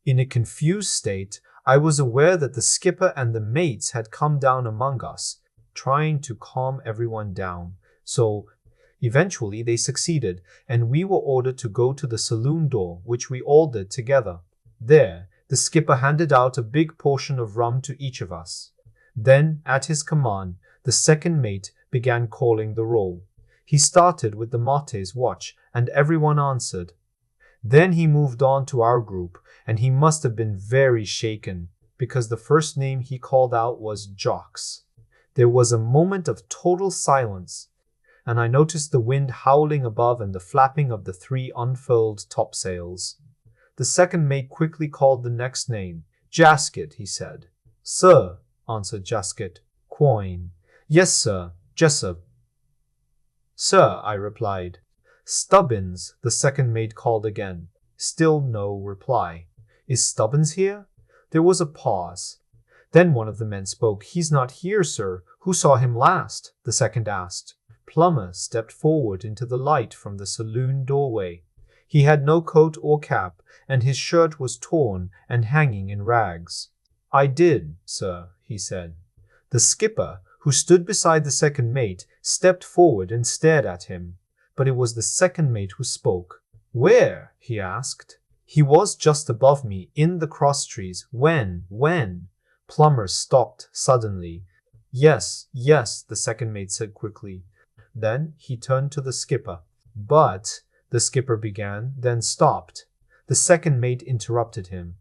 In a confused state, I was aware that the skipper and the mates had come down among us, trying to calm everyone down. So, eventually they succeeded, and we were ordered to go to the saloon door, which we all did together. There, the skipper handed out a big portion of rum to each of us. Then, at his command, the second mate began calling the roll. He started with the mate's watch, and everyone answered. Then he moved on to our group, and he must have been very shaken, because the first name he called out was Jocks. There was a moment of total silence, and I noticed the wind howling above and the flapping of the 3 unfurled topsails. The second mate quickly called the next name. Jasket, he said. Sir, answered Jasket. Quoin. Yes, sir, Jessup. Sir, I replied. Stubbins, the second mate called again. Still no reply. Is Stubbins here? There was a pause. Then one of the men spoke. He's not here, sir. Who saw him last? The second asked. Plummer stepped forward into the light from the saloon doorway. He had no coat or cap, and his shirt was torn and hanging in rags. I did, sir, he said. The skipper, who stood beside the second mate, stepped forward and stared at him. But it was the second mate who spoke. Where? He asked. He was just above me, in the crosstrees. When? Plummer stopped suddenly. Yes, the second mate said quickly. Then he turned to the skipper. But, the skipper began, then stopped. The second mate interrupted him.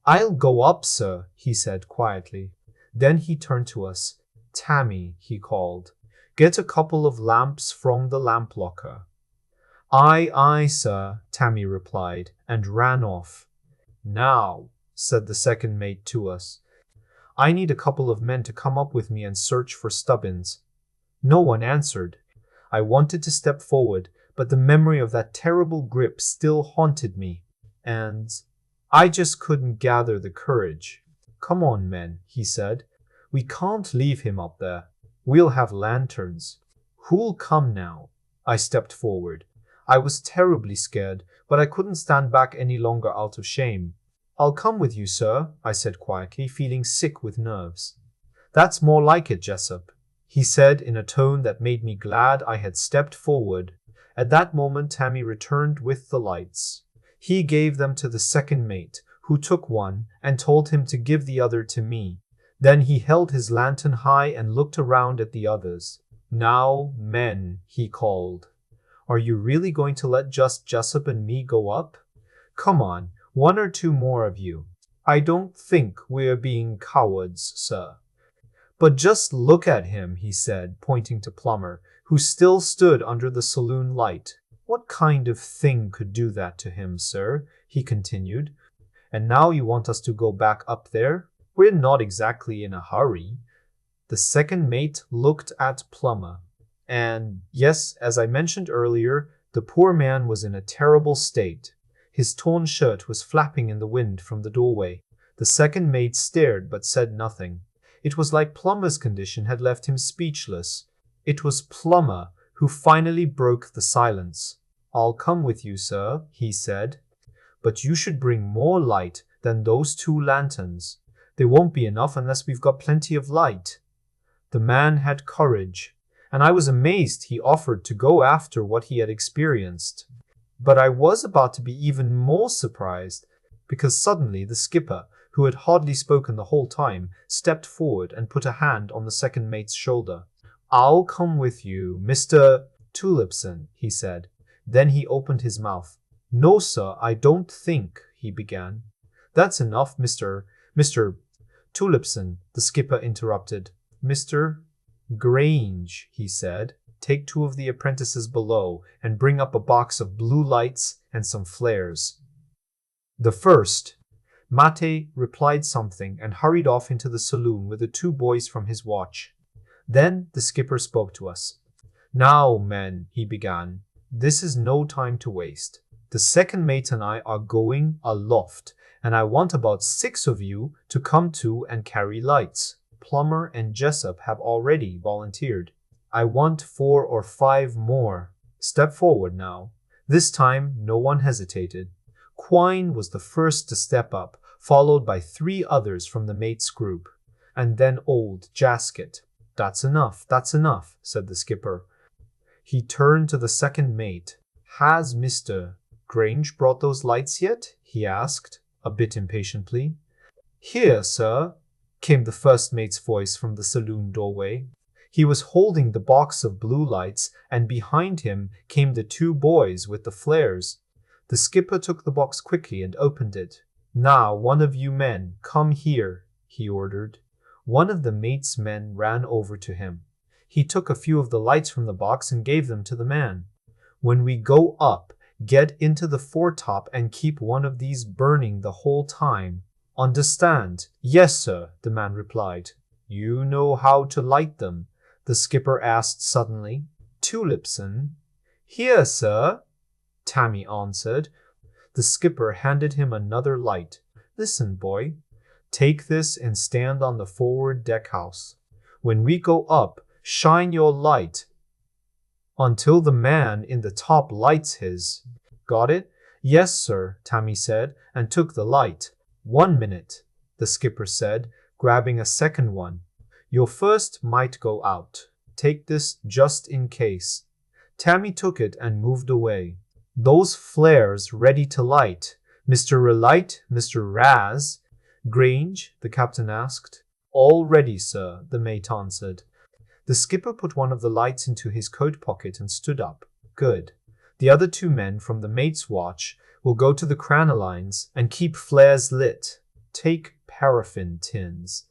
I'll go up, sir, he said quietly. Then he turned to us. Tammy, he called. Get a couple of lamps from the lamp locker. Aye, sir, Tammy replied, and ran off. Now, said the second mate to us, I need a couple of men to come up with me and search for Stubbins. No one answered. I wanted to step forward, but the memory of that terrible grip still haunted me, and I just couldn't gather the courage. Come on, men, he said. We can't leave him up there. We'll have lanterns. Who'll come now? I stepped forward. I was terribly scared, but I couldn't stand back any longer out of shame. I'll come with you, sir, I said quietly, feeling sick with nerves. That's more like it, Jessup, he said in a tone that made me glad I had stepped forward. At that moment, Tammy returned with the lights. He gave them to the second mate, who took one and told him to give the other to me. Then he held his lantern high and looked around at the others. Now, men, he called. Are you really going to let just Jessup and me go up? Come on, 1 or 2 more of you. I don't think we're being cowards, sir. But just look at him, he said, pointing to Plummer, who still stood under the saloon light. What kind of thing could do that to him, sir? He continued. And now you want us to go back up there? We're not exactly in a hurry. The second mate looked at Plummer. And yes, as I mentioned earlier, the poor man was in a terrible state. His torn shirt was flapping in the wind from the doorway. The second mate stared but said nothing. It was like Plummer's condition had left him speechless. It was Plummer who finally broke the silence. I'll come with you, sir, he said. But you should bring more light than those 2 lanterns. There won't be enough unless we've got plenty of light. The man had courage, and I was amazed he offered to go after what he had experienced. But I was about to be even more surprised, because suddenly the skipper, who had hardly spoken the whole time, stepped forward and put a hand on the second mate's shoulder. I'll come with you, Mr. Tulipson, he said. Then he opened his mouth. No, sir, I don't think, he began. That's enough, Mr. Tulipson, the skipper interrupted. Mr. Grange, he said, take 2 of the apprentices below and bring up a box of blue lights and some flares. The first. Mate replied something and hurried off into the saloon with the 2 boys from his watch. Then the skipper spoke to us. Now, men, he began, this is no time to waste. The second mate and I are going aloft, and I want about 6 of you to come to and carry lights. Plummer and Jessup have already volunteered. I want 4 or 5 more. Step forward now. This time, no one hesitated. Quine was the first to step up, followed by 3 others from the mates group. And then old Jasket. That's enough, said the skipper. He turned to the second mate. Has Mr. Grange brought those lights yet? He asked, a bit impatiently. Here, sir, came the first mate's voice from the saloon doorway. He was holding the box of blue lights, and behind him came the 2 boys with the flares. The skipper took the box quickly and opened it. Now, one of you men, come here, he ordered. One of the mate's men ran over to him. He took a few of the lights from the box and gave them to the man. When we go up, get into the foretop and keep one of these burning the whole time. Understand? Yes, sir, the man replied. You know how to light them? The skipper asked suddenly. Tulipson? Here, sir, Tammy answered. The skipper handed him another light. Listen, boy. Take this and stand on the forward deck house. When we go up, shine your light until the man in the top lights his. Got it? Yes, sir, Tammy said, and took the light. 1 minute, the skipper said, grabbing a second one. Your first might go out. Take this just in case. Tammy took it and moved away. Those flares ready to light. Mr. Relight, Mr. Raz. Grange, the captain asked. All ready, sir, the mate answered. The skipper put one of the lights into his coat pocket and stood up. Good. The other 2 men from the mate's watch will go to the cranolines and keep flares lit. Take paraffin tins.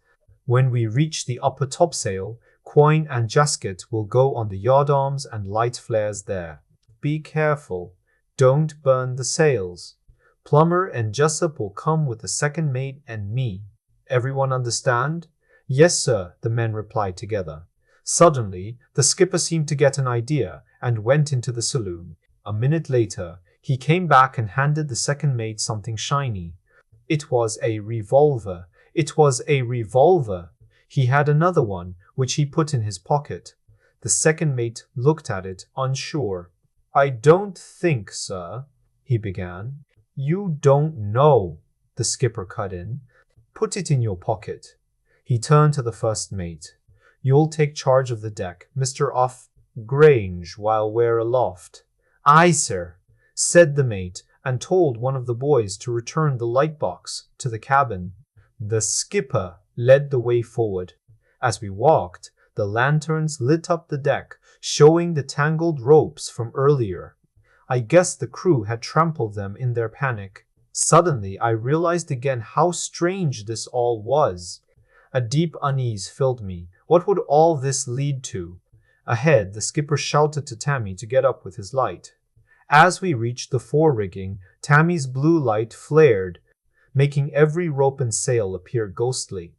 When we reach the upper topsail, Quine and Jasket will go on the yardarms and light flares there. Be careful. Don't burn the sails. Plummer and Jessup will come with the second mate and me. Everyone understand? Yes, sir, the men replied together. Suddenly, the skipper seemed to get an idea and went into the saloon. A minute later, he came back and handed the second mate something shiny. It was a revolver. It was a revolver. He had another one, which he put in his pocket. The second mate looked at it, unsure. I don't think, sir, he began. You don't know, the skipper cut in. Put it in your pocket. He turned to the first mate. You'll take charge of the deck, Mr. Grange, while we're aloft. Aye, sir, said the mate, and told one of the boys to return the light box to the cabin. The skipper led the way forward. As we walked, the lanterns lit up the deck, showing the tangled ropes from earlier. I guess the crew had trampled them in their panic. Suddenly, I realized again how strange this all was. A deep unease filled me. What would all this lead to? Ahead, the skipper shouted to Tammy to get up with his light. As we reached the fore-rigging, Tammy's blue light flared, making every rope and sail appear ghostly.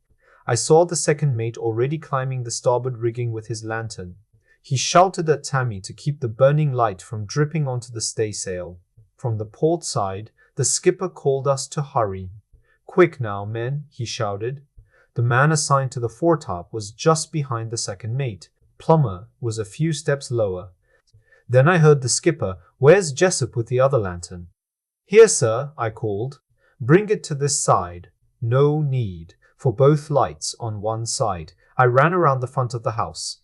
I saw the second mate already climbing the starboard rigging with his lantern. He shouted at Tammy to keep the burning light from dripping onto the staysail. From the port side, the skipper called us to hurry. Quick now, men, he shouted. The man assigned to the foretop was just behind the second mate. Plummer was a few steps lower. Then I heard the skipper, Where's Jessup with the other lantern? Here, sir, I called. Bring it to this side. No need for both lights on one side. I ran around the front of the house.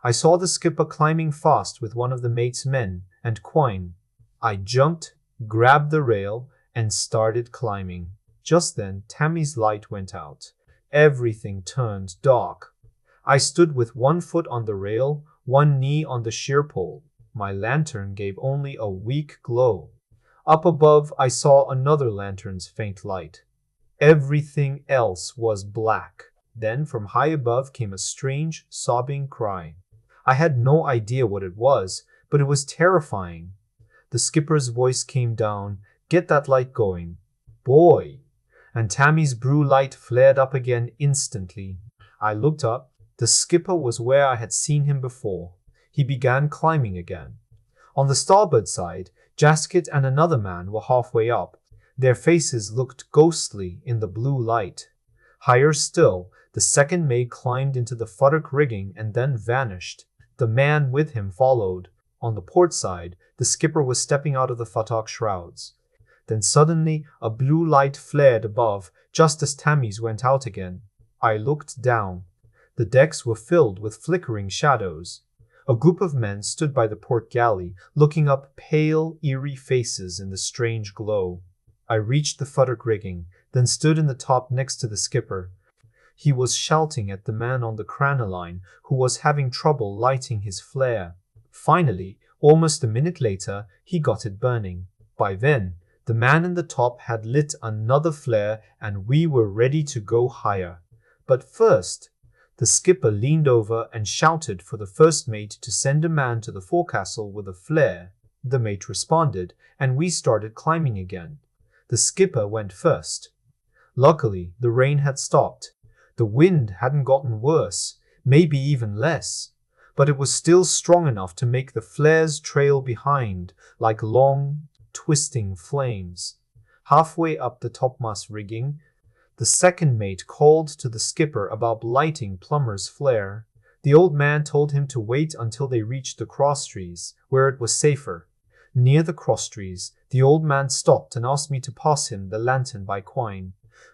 I saw the skipper climbing fast with one of the mate's men and Quine. I jumped, grabbed the rail, and started climbing. Just then, Tammy's light went out. Everything turned dark. I stood with one foot on the rail, one knee on the sheer pole. My lantern gave only a weak glow. Up above, I saw another lantern's faint light. Everything else was black. Then from high above came a strange, sobbing cry. I had no idea what it was, but it was terrifying. The skipper's voice came down, Get that light going. Boy! And Tammy's blue light flared up again instantly. I looked up. The skipper was where I had seen him before. He began climbing again. On the starboard side, Jasket and another man were halfway up. Their faces looked ghostly in the blue light. Higher still, the second mate climbed into the futtock rigging and then vanished. The man with him followed. On the port side, the skipper was stepping out of the futtock shrouds. Then suddenly a blue light flared above, just as Tammy's went out again. I looked down. The decks were filled with flickering shadows. A group of men stood by the port galley, looking up, pale, eerie faces in the strange glow. I reached the futtock rigging, then stood in the top next to the skipper. He was shouting at the man on the crinoline, who was having trouble lighting his flare. Finally, almost a minute later, he got it burning. By then, the man in the top had lit another flare and we were ready to go higher. But first, the skipper leaned over and shouted for the first mate to send a man to the forecastle with a flare. The mate responded, and we started climbing again. The skipper went first. Luckily, the rain had stopped. The wind hadn't gotten worse, maybe even less, but it was still strong enough to make the flares trail behind like long, twisting flames. Halfway up the topmast rigging, the second mate called to the skipper about lighting Plummer's flare. The old man told him to wait until they reached the crosstrees, where it was safer. Near the crosstrees, the old man stopped and asked me to pass him the lantern by Quine.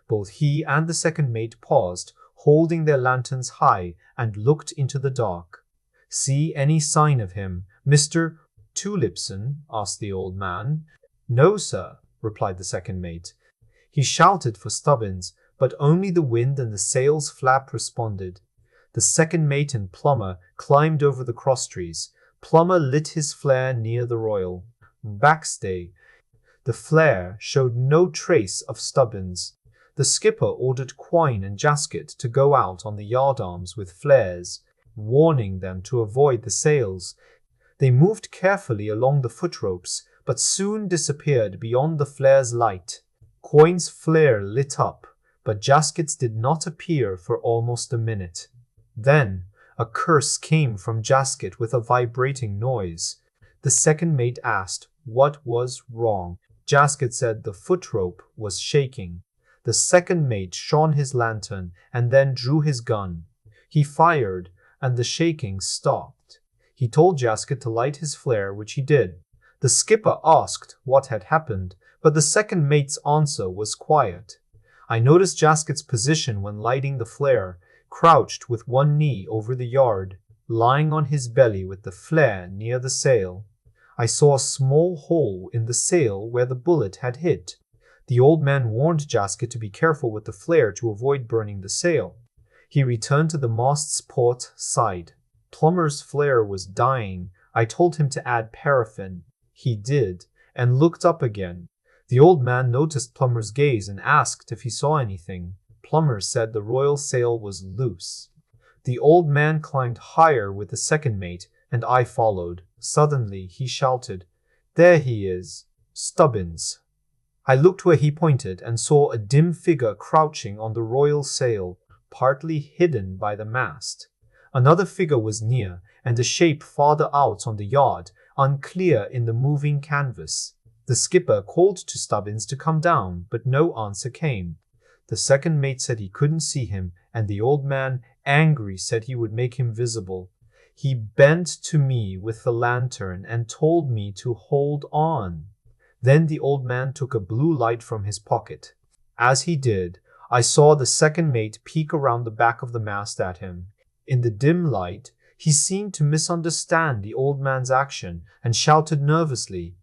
Both he and the second mate paused, holding their lanterns high, and looked into the dark. "See any sign of him, Mr. Tulipson?" asked the old man. "No, sir," replied the second mate. He shouted for Stubbins, but only the wind and the sail's flap responded. The second mate and Plummer climbed over the crosstrees. Plummer lit his flare near the royal backstay. The flare showed no trace of Stubbins. The skipper ordered Quine and Jaskett to go out on the yardarms with flares, warning them to avoid the sails. They moved carefully along the footropes, but soon disappeared beyond the flare's light. Quine's flare lit up, but Jaskett's did not appear for almost a minute. Then a curse came from Jaskett with a vibrating noise. The second mate asked what was wrong. Jaskett said the footrope was shaking. The second mate shone his lantern and then drew his gun. He fired, and the shaking stopped. He told Jaskett to light his flare, which he did. The skipper asked what had happened, but the second mate's answer was quiet. I noticed Jaskett's position when lighting the flare, crouched with one knee over the yard, lying on his belly with the flare near the sail. I saw a small hole in the sail where the bullet had hit. The old man warned Jaskett to be careful with the flare to avoid burning the sail. He returned to the mast's port side. Plummer's flare was dying. I told him to add paraffin. He did, and looked up again. The old man noticed Plummer's gaze and asked if he saw anything. Plummer said the royal sail was loose. The old man climbed higher with the second mate, and I followed. Suddenly he shouted, "There he is, Stubbins." I looked where he pointed and saw a dim figure crouching on the royal sail, partly hidden by the mast. Another figure was near, and a shape farther out on the yard, unclear in the moving canvas. The skipper called to Stubbins to come down, but no answer came. The second mate said he couldn't see him, and the old man, angry, said he would make him visible. He bent to me with the lantern and told me to hold on. Then the old man took a blue light from his pocket. As he did, I saw the second mate peek around the back of the mast at him. In the dim light, he seemed to misunderstand the old man's action and shouted nervously,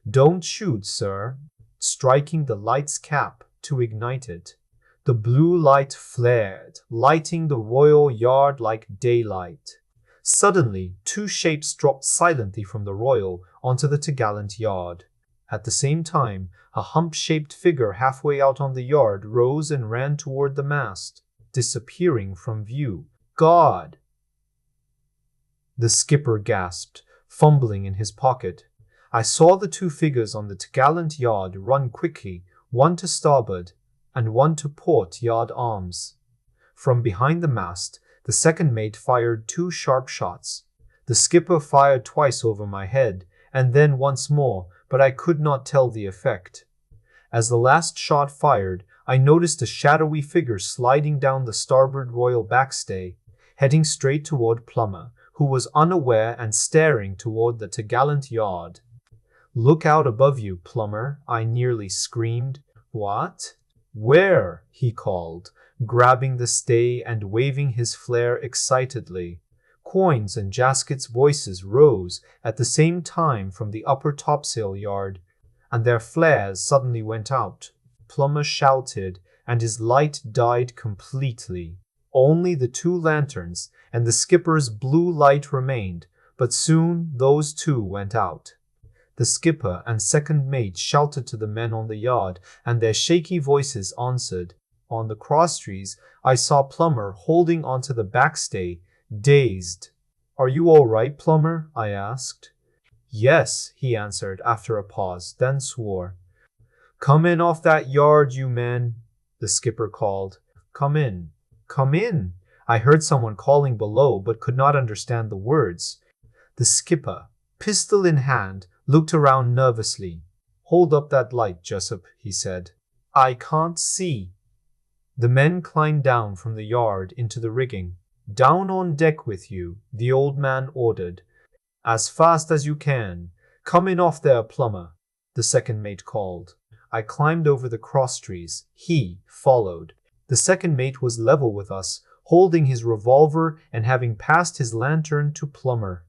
"Don't shoot, sir," striking the light's cap to ignite it. The blue light flared, lighting the royal yard like daylight. Suddenly, two shapes dropped silently from the royal onto the topgallant yard. At the same time, a hump-shaped figure halfway out on the yard rose and ran toward the mast, disappearing from view. "God!" The skipper gasped, fumbling in his pocket. I saw the two figures on the topgallant yard run quickly, one to starboard and one to port yard arms. From behind the mast, the second mate fired two sharp shots. The skipper fired twice over my head, and then once more, but I could not tell the effect. As the last shot fired, I noticed a shadowy figure sliding down the starboard royal backstay, heading straight toward Plummer, who was unaware and staring toward the topgallant yard. Look out above you, plumber, I nearly screamed. What? Where? He called, grabbing the stay and waving his flare excitedly. Coins and Jasket's voices rose at the same time from the upper topsail yard, and their flares suddenly went out. Plummer shouted, and his light died completely. Only the two lanterns and the skipper's blue light remained, but soon those too went out. The skipper and second mate shouted to the men on the yard, and their shaky voices answered. On the crosstrees, I saw Plummer holding onto the backstay, dazed. Are you all right, Plummer? I asked. Yes, he answered after a pause, then swore. Come in off that yard, you men, the skipper called. Come in. Come in. I heard someone calling below, but could not understand the words. The skipper, pistol in hand, looked around nervously. Hold up that light, Jessup, he said. I can't see. The men climbed down from the yard into the rigging. Down on deck with you, the old man ordered. As fast as you can. Come in off there, Plummer, the second mate called. I climbed over the crosstrees. He followed. The second mate was level with us, holding his revolver and having passed his lantern to Plummer.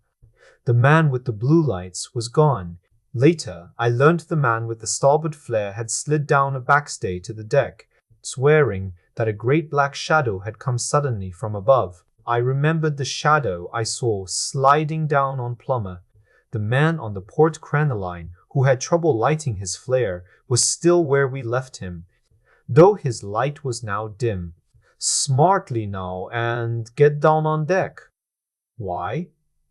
The man with the blue lights was gone. Later, I learned the man with the starboard flare had slid down a backstay to the deck, swearing that a great black shadow had come suddenly from above. I remembered the shadow I saw sliding down on Plummer. The man on the port crinoline, who had trouble lighting his flare, was still where we left him, though his light was now dim. Smartly now, and get down on deck. Why?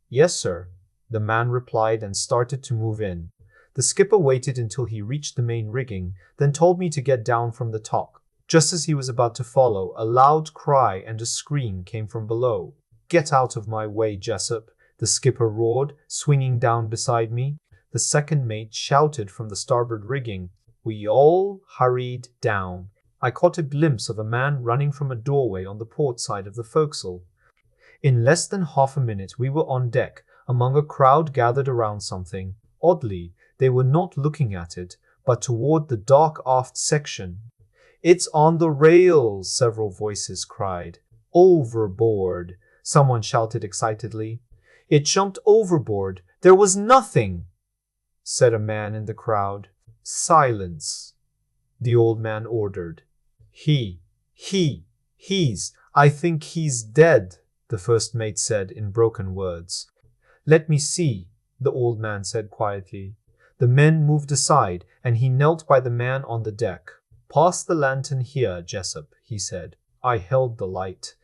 Yes, sir, the man replied and started to move in. The skipper waited until he reached the main rigging, then told me to get down from the top. Just as he was about to follow, a loud cry and a scream came from below. Get out of my way, Jessup, the skipper roared, swinging down beside me. The second mate shouted from the starboard rigging. We all hurried down. I caught a glimpse of a man running from a doorway on the port side of the forecastle. In less than half a minute we were on deck, among a crowd gathered around something. Oddly, they were not looking at it, but toward the dark aft section. It's on the rails, several voices cried. Overboard, someone shouted excitedly. It jumped overboard. There was nothing, said a man in the crowd. Silence, the old man ordered. I think he's dead, the first mate said in broken words. Let me see, the old man said quietly. The men moved aside, and he knelt by the man on the deck. Pass the lantern here, Jessup, he said. I held the light.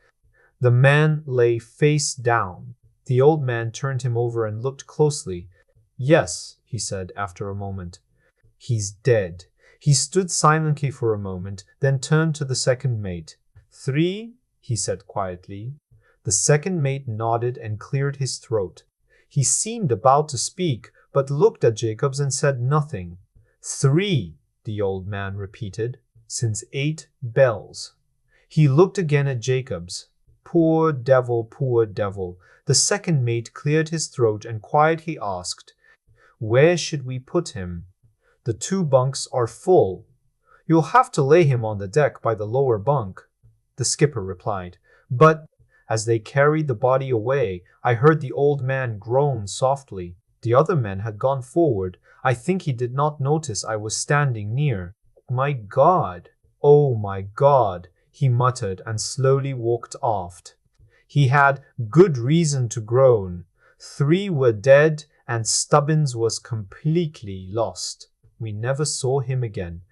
The man lay face down. The old man turned him over and looked closely. Yes, he said after a moment. He's dead. He stood silently for a moment, then turned to the second mate. 3, he said quietly. The second mate nodded and cleared his throat. He seemed about to speak, but looked at Jacobs and said nothing. 3, the old man repeated, since 8 bells. He looked again at Jacobs. Poor devil, poor devil. The second mate cleared his throat and quietly asked, Where should we put him? The 2 bunks are full. You'll have to lay him on the deck by the lower bunk, the skipper replied. But as they carried the body away, I heard the old man groan softly. The other men had gone forward. I think he did not notice I was standing near. My God! Oh my God! He muttered and slowly walked aft. He had good reason to groan. 3 were dead and Stubbins was completely lost. We never saw him again.